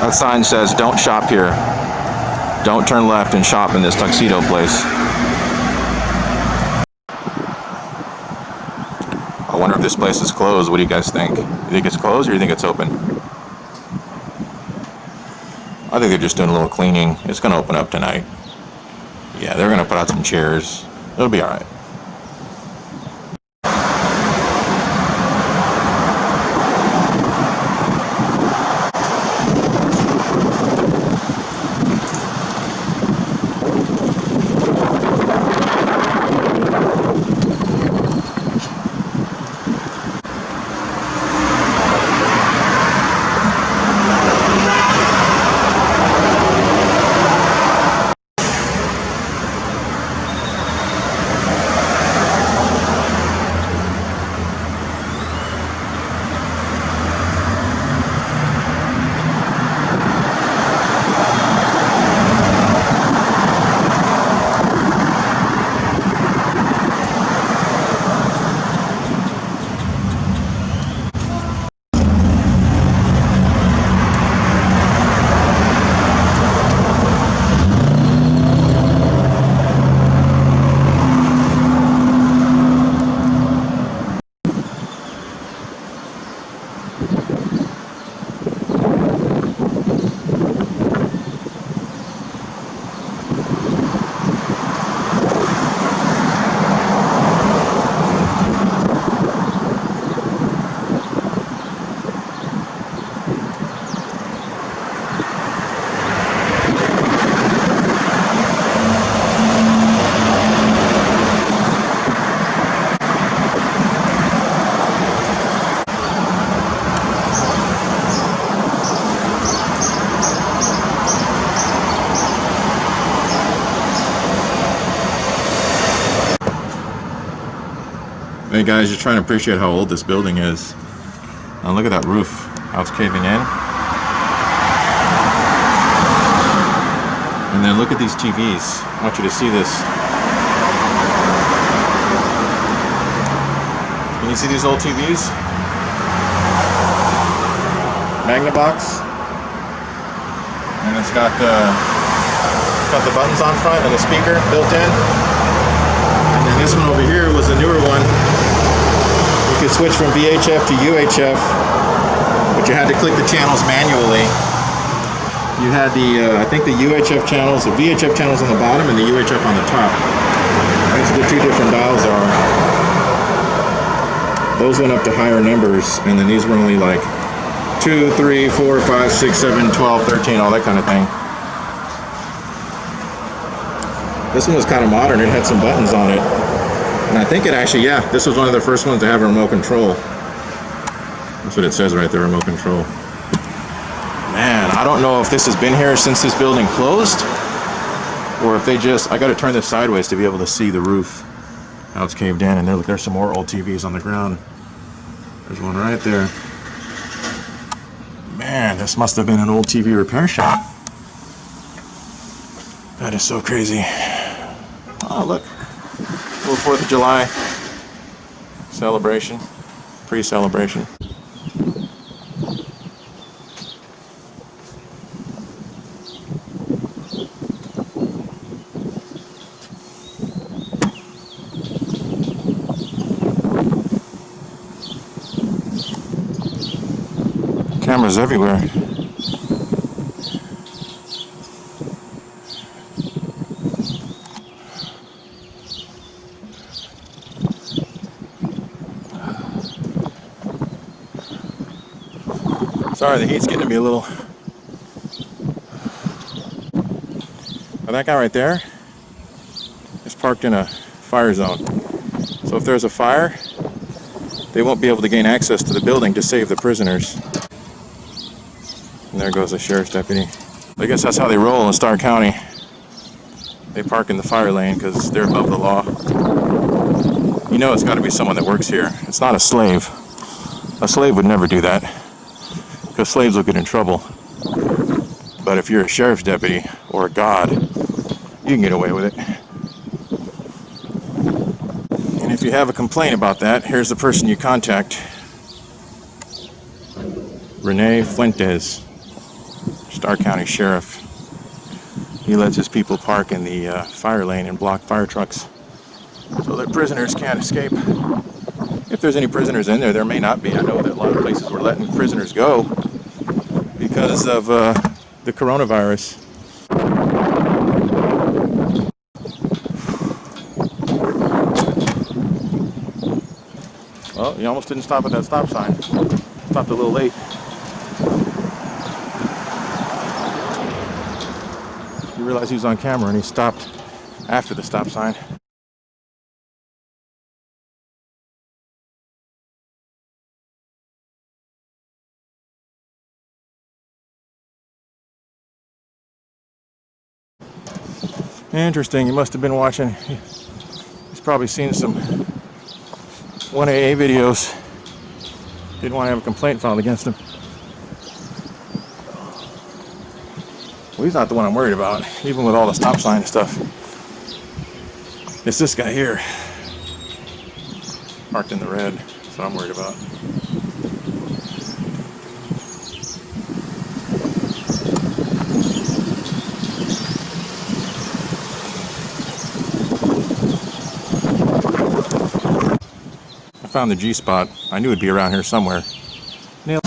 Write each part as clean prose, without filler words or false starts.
That sign says, "Don't shop here. Don't turn left and shop in this tuxedo place." I wonder if this place is closed. What do you guys think? You think it's closed or you think it's open? I think they're just doing a little cleaning. It's going to open up tonight. Yeah, they're going to put out some chairs. It'll be all right. Hey guys, just trying to appreciate how old this building is. Now look at that roof, how it's caving in. And then look at these TVs. I want you to see this. Can you see these old TVs? Magnavox. And it's got the buttons on front and a speaker built in. And then this one over here was a newer one. You could switch from VHF to UHF, but you had to click the channels manually. You had the, I think the UHF channels, the VHF channels on the bottom and the UHF on the top. That's what the two different dials are. Those went up to higher numbers, and then these were only like 2, 3, 4, 5, 6, 7, 12, 13, all that kind of thing. This one was kind of modern. It had some buttons on it. And I think it actually, yeah, this was one of the first ones to have a remote control. That's what it says right there, remote control. Man, I don't know if this has been here since this building closed, or if they just, I got to turn this sideways to be able to see the roof, how it's caved in. And there's some more old TVs on the ground. There's one right there. Man, this must have been an old TV repair shop. That is so crazy. Oh, look. Little 4th of July celebration, pre-celebration. Cameras everywhere. Sorry, the heat's getting to me a little. Well, that guy right there is parked in a fire zone. So if there's a fire, they won't be able to gain access to the building to save the prisoners. And there goes the sheriff's deputy. I guess that's how they roll in Starr County. They park in the fire lane because they're above the law. You know it's got to be someone that works here. It's not a slave. A slave would never do that, because slaves will get in trouble. But if you're a sheriff's deputy or a god, you can get away with it. And if you have a complaint about that, here's the person you contact. Renee Fuentes. Starr County Sheriff. He lets his people park in the fire lane and block fire trucks so that prisoners can't escape. If there's any prisoners in there, there may not be. I know that a lot of places were letting prisoners go because of the coronavirus. Well, he almost didn't stop at that stop sign. Stopped a little late. He realized he was on camera and he stopped after the stop sign. Interesting, he must have been watching, he's probably seen some 1AA videos. Didn't want to have a complaint filed against him. Well, he's not the one I'm worried about, even with all the stop sign stuff. It's this guy here, parked in the red. That's what I'm worried about. I found the G spot. I knew it'd be around here somewhere. Nailed.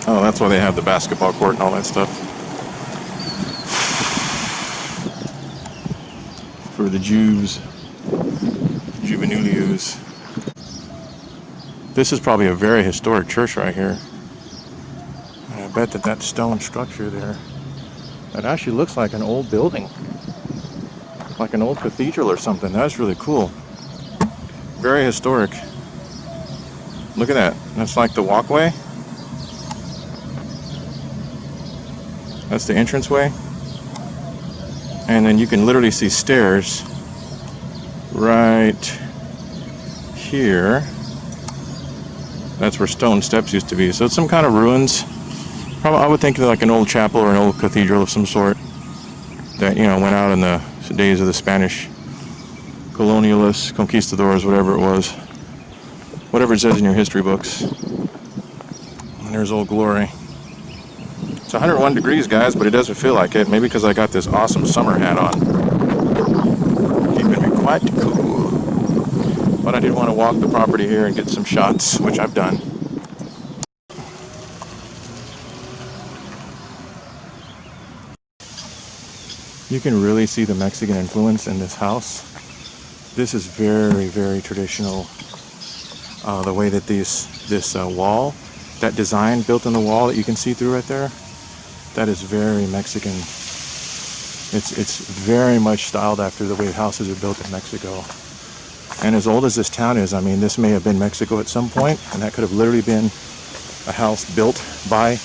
Oh, that's why they have the basketball court and all that stuff. For the Jews, juvenilius. This is probably a very historic church right here. And I bet that stone structure there, that actually looks like an old building. Like an old cathedral or something. That's really cool. Very historic. Look at that. That's like the walkway. That's the entranceway. And then you can literally see stairs right here. That's where stone steps used to be. So it's some kind of ruins. Probably, I would think of like an old chapel or an old cathedral of some sort that, you know, went out in the days of the Spanish colonialists, conquistadors, whatever it was. Whatever it says in your history books. And there's Old Glory. It's 101 degrees, guys, but it doesn't feel like it. Maybe because I got this awesome summer hat on. Keeping me quite cool. But I did want to walk the property here and get some shots, which I've done. You can really see the Mexican influence in this house. This is very, very traditional. The way that this wall, that design built in the wall that you can see through right there, that is very Mexican. It's very much styled after the way houses are built in Mexico. And as old as this town is, I mean, this may have been Mexico at some point, and that could have literally been a house built by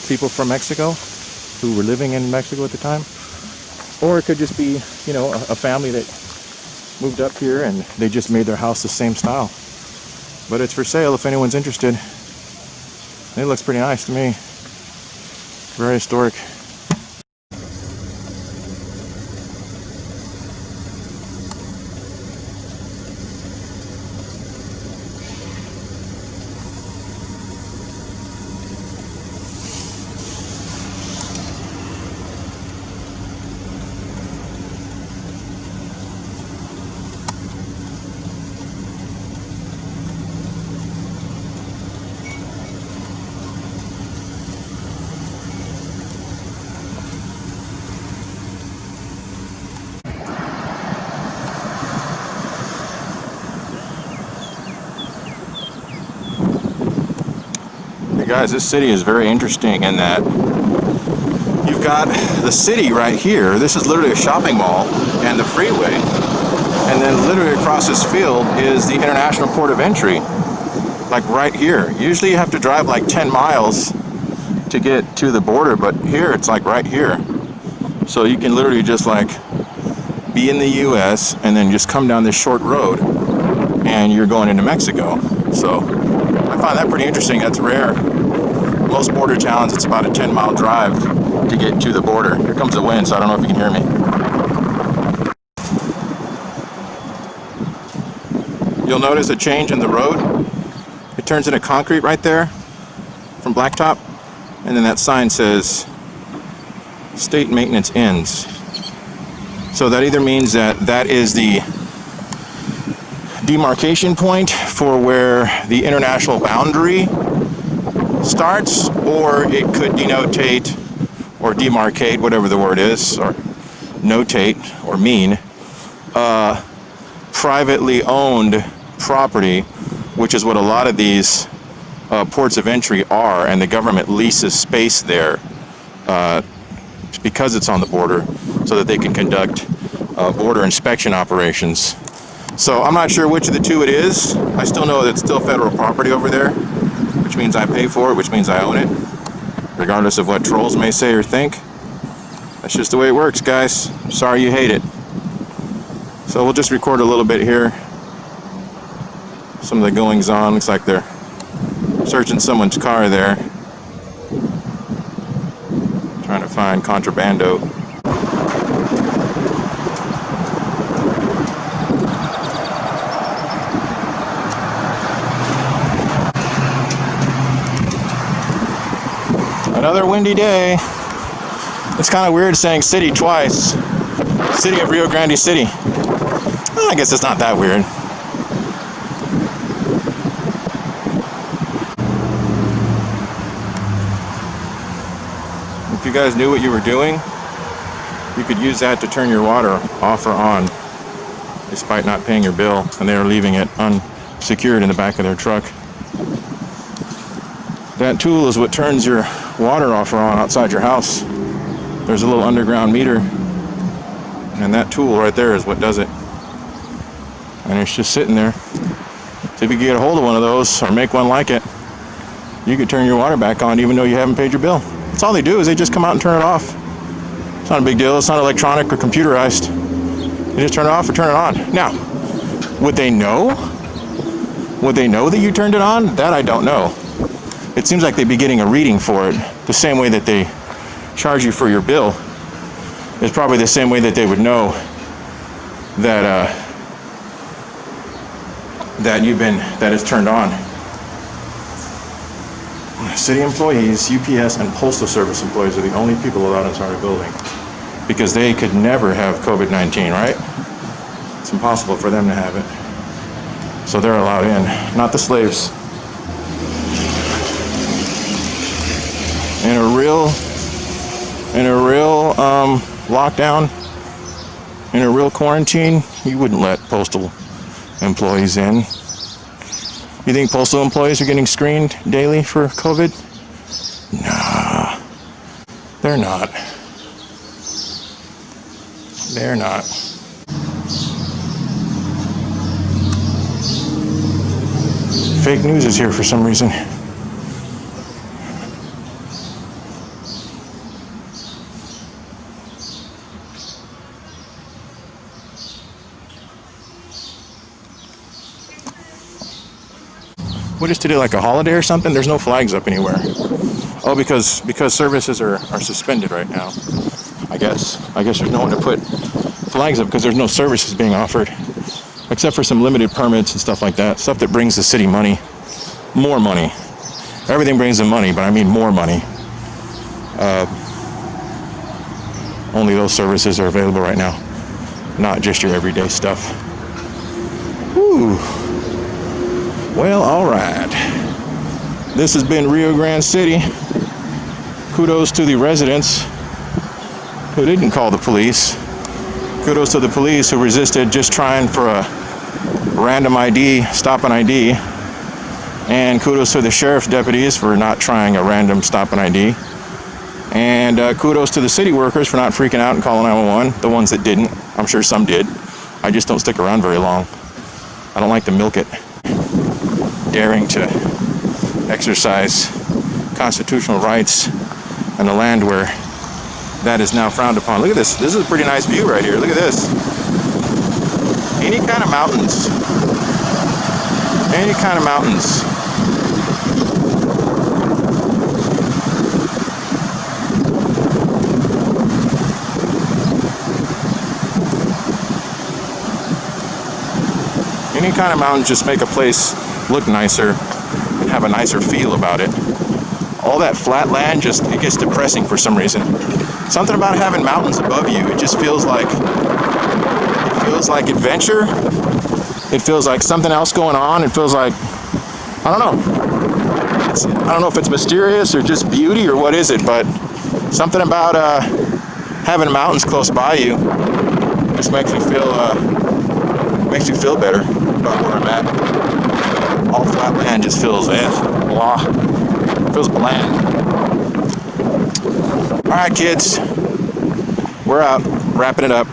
people from Mexico who were living in Mexico at the time. Or it could just be, you know, a family that moved up here and they just made their house the same style. But it's for sale if anyone's interested. It looks pretty nice to me. Very historic. Guys, this city is very interesting in that you've got the city right here. This is literally a shopping mall and the freeway, and then literally across this field is the international port of entry, like right here. Usually you have to drive like 10 miles to get to the border, but here it's like right here. So you can literally just like be in the US and then just come down this short road and you're going into Mexico. So I find that pretty interesting. That's rare. Most border towns, it's about a 10-mile drive to get to the border. Here comes the wind, so I don't know if you can hear me. You'll notice a change in the road. It turns into concrete right there from blacktop, and then that sign says state maintenance ends. So that either means that that is the demarcation point for where the international boundary starts, or it could denotate or demarcate, whatever the word is, or notate or mean privately owned property, which is what a lot of these ports of entry are, and the government leases space there because it's on the border so that they can conduct border inspection operations. So I'm not sure which of the two it is. I still know that it's still federal property over there, which means I pay for it, which means I own it, regardless of what trolls may say or think. That's just the way it works, guys. Sorry you hate it. So we'll just record a little bit here. Some of the goings on. Looks like they're searching someone's car there, trying to find contrabando. Another windy day. It's kind of weird saying city twice. City of Rio Grande City. Well, I guess it's not that weird. If you guys knew what you were doing, you could use that to turn your water off or on, despite not paying your bill, and they are leaving it unsecured in the back of their truck. That tool is what turns your water off or on outside your house. There's a little underground meter, and that tool right there is what does it. And it's just sitting there. So if you could get a hold of one of those or make one like it, you could turn your water back on even though you haven't paid your bill. That's all they do, is they just come out and turn it off. It's not a big deal. It's not electronic or computerized. You just turn it off or turn it on. Now, would they know? Would they know that you turned it on? That I don't know. It seems like they'd be getting a reading for it, the same way that they charge you for your bill. It's probably the same way that they would know that that it's turned on. City employees, UPS, and Postal Service employees are the only people allowed inside our building because they could never have COVID-19, right? It's impossible for them to have it. So they're allowed in, not the slaves. In a real lockdown In a real quarantine, you wouldn't let postal employees in. You think postal employees are getting screened daily for COVID? Nah, they're not. They're not. Fake news is here for some reason. What is today, like a holiday or something? There's no flags up anywhere. Oh, because services are suspended right now. I guess there's no one to put flags up because there's no services being offered, except for some limited permits and stuff like that. Stuff that brings the city money, more money. Everything brings them money, but I mean more money. Only those services are available right now, not just your everyday stuff. Whew. Well, all right. This has been Rio Grande City. Kudos to the residents who didn't call the police. Kudos to the police who resisted just trying for a random ID, stop an ID. And kudos to the sheriff's deputies for not trying a random stop an ID. And kudos to the city workers for not freaking out and calling 911. The ones that didn't. I'm sure some did. I just don't stick around very long. I don't like to milk it. Daring to exercise constitutional rights on a land where that is now frowned upon. Look at this. This is a pretty nice view right here. Look at this. Any kind of mountains. Any kind of mountains. Any kind of mountains just make a place look nicer and have a nicer feel about it. All that flat land it gets depressing for some reason. Something about having mountains above you, it just feels like adventure. It feels like something else going on. It feels like, I don't know. I don't know if it's mysterious or just beauty or what is it, but something about having mountains close by you just makes me feel better about where I'm at. All flat land just feels blah. Feels bland. All right, kids. We're out. Wrapping it up.